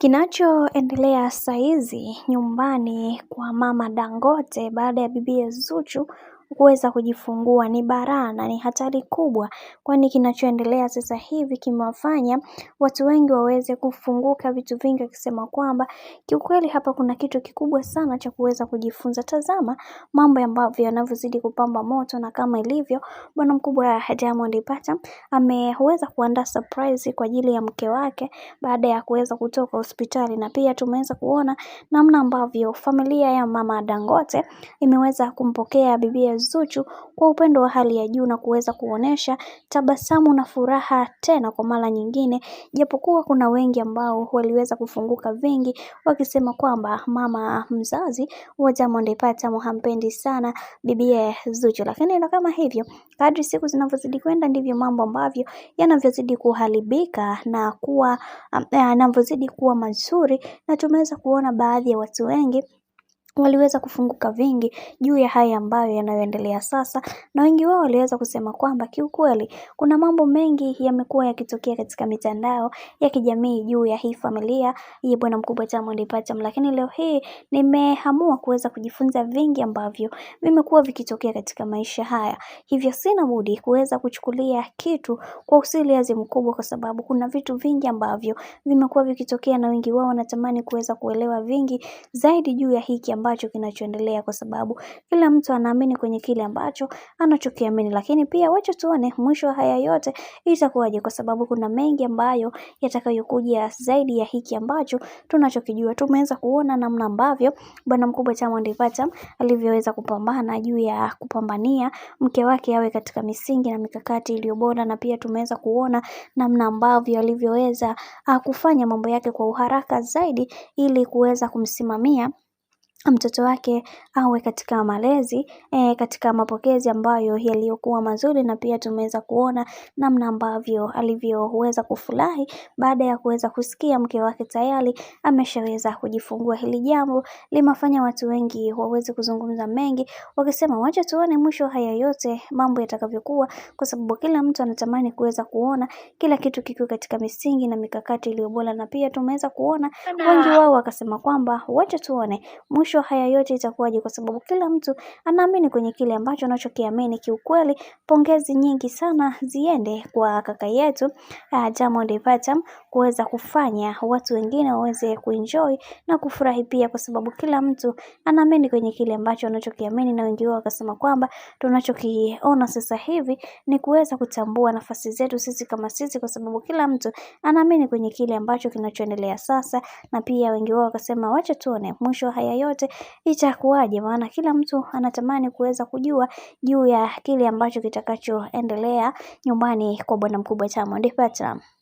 Kinachoendelea saizi nyumbani kwa mama Dangote baada ya bibiye Zuchu kuweza kujifungua ni balaa na ni hatari kubwa, kwani kinachoendelea sasa hivi kimewafanya watu wengi waweze kufunguka vitu vingi wakisema kwamba kiukweli hapa kuna kitu kikubwa sana cha kuweza kujifunza. Tazama mambo ambavyo yanavyozidi kupamba moto, na kama ilivyo bwana mkubwa Diamond Platnumz ameweza kuandaa surprise kwa ajili ya mke wake baada ya kuweza kutoka hospitali, na pia tumeweza kuona namna ambavyo familia ya mama Dangote imeweza kumpokea bibiye Zuchu kwa upendo wa hali ya juu na kuweza kuonesha tabasamu na furaha tena kwa mara nyingine, japokuwa kuna wengi ambao waliweza kufunguka vingi wakisema kwamba mama mzazi wa Diamond Platnumz hampendi sana bibiye Zuchu. Lakini na kama hivyo, kadri siku zinavyozidi kwenda ndivyo mambo ambavyo yanavyozidi kuharibika na kuwa yanavyozidi kuwa mazuri, na tumeweza kuona baadhi ya watu wengi waliweza kufunguka vingi juu ya haya ambayo yanayoendelea sasa, na wengi wao waliweza kusema kwamba kiukweli kuna mambo mengi yamekuwa yakitokea katika mitandao ya kijamii juu ya hii familia ya bwana mkubwa Diamond Platnumz, lakini leo hii nimeamua kuweza kujifunza vingi ambavyo vimekuwa vikitokea katika maisha haya, hivyo sina budi kuweza kuchukulia kitu kwa usiliazi mkubwa, kwa sababu kuna vitu vingi ambavyo vimekuwa vikitokea na wengi wao wanatamani kuweza kuelewa vingi zaidi juu ya hiki ambacho kinachoendelea, kwa sababu kila mtu anaamini kwenye kile ambacho anachokiamini. Lakini pia wacha tuone mwisho wa haya yote itakuwaje, kwa sababu kuna mengi ambayo yatakayokuja zaidi ya hiki ambacho tunachokijua. Tumeweza kuona namna ambavyo bwana mkubwa Diamond Platnumz alivyoweza kupambana juu ya kupambania mke wake awe katika misingi na mikakati iliyo bora, na pia tumeweza kuona namna ambavyo alivyoweza kufanya mambo yake kwa uharaka zaidi ili kuweza kumsimamia mtoto wake awe katika malezi katika mapokezi ambayo yaliyokuwa mazuri, na pia tumeweza kuona namna ambavyo alivyoweza kufurahi baada ya kuweza kusikia mke wake tayari ameshaweza kujifungua. Hili jambo limefanya watu wengi waweze kuzungumza mengi wakisema wacha tuone mwisho haya yote mambo yatakavyokuwa, kwa sababu kila mtu anatamani kuweza kuona kila kitu kiko katika misingi na mikakati iliyo bora, na pia tumeweza kuona wengi wao wakasema kwamba wacha tuone mwisho haya yote itakuwaje, kwa sababu kila mtu anaamini kwenye kile ambacho anachokiamini. Kiukweli pongezi nyingi sana ziende kwa kaka yetu Diamond Platnumz kuweza kufanya watu wengine waweze kuenjoy na kufurahi pia, kwa sababu kila mtu anaamini kwenye kile ambacho anachokiamini, na wengi wao wakasema kwamba tunachokiona sasa hivi ni kuweza kutambua nafasi zetu sisi kama sisi, kwa sababu kila mtu anaamini kwenye kile ambacho kinachoendelea sasa, na pia wengi wao wakasema wacha tuone mwisho haya yote itakuwaje, maana kila mtu anatamani kuweza kujua juu ya kile ambacho kitakachoendelea nyumbani kwa bwana mkubwa Diamond Platnumz.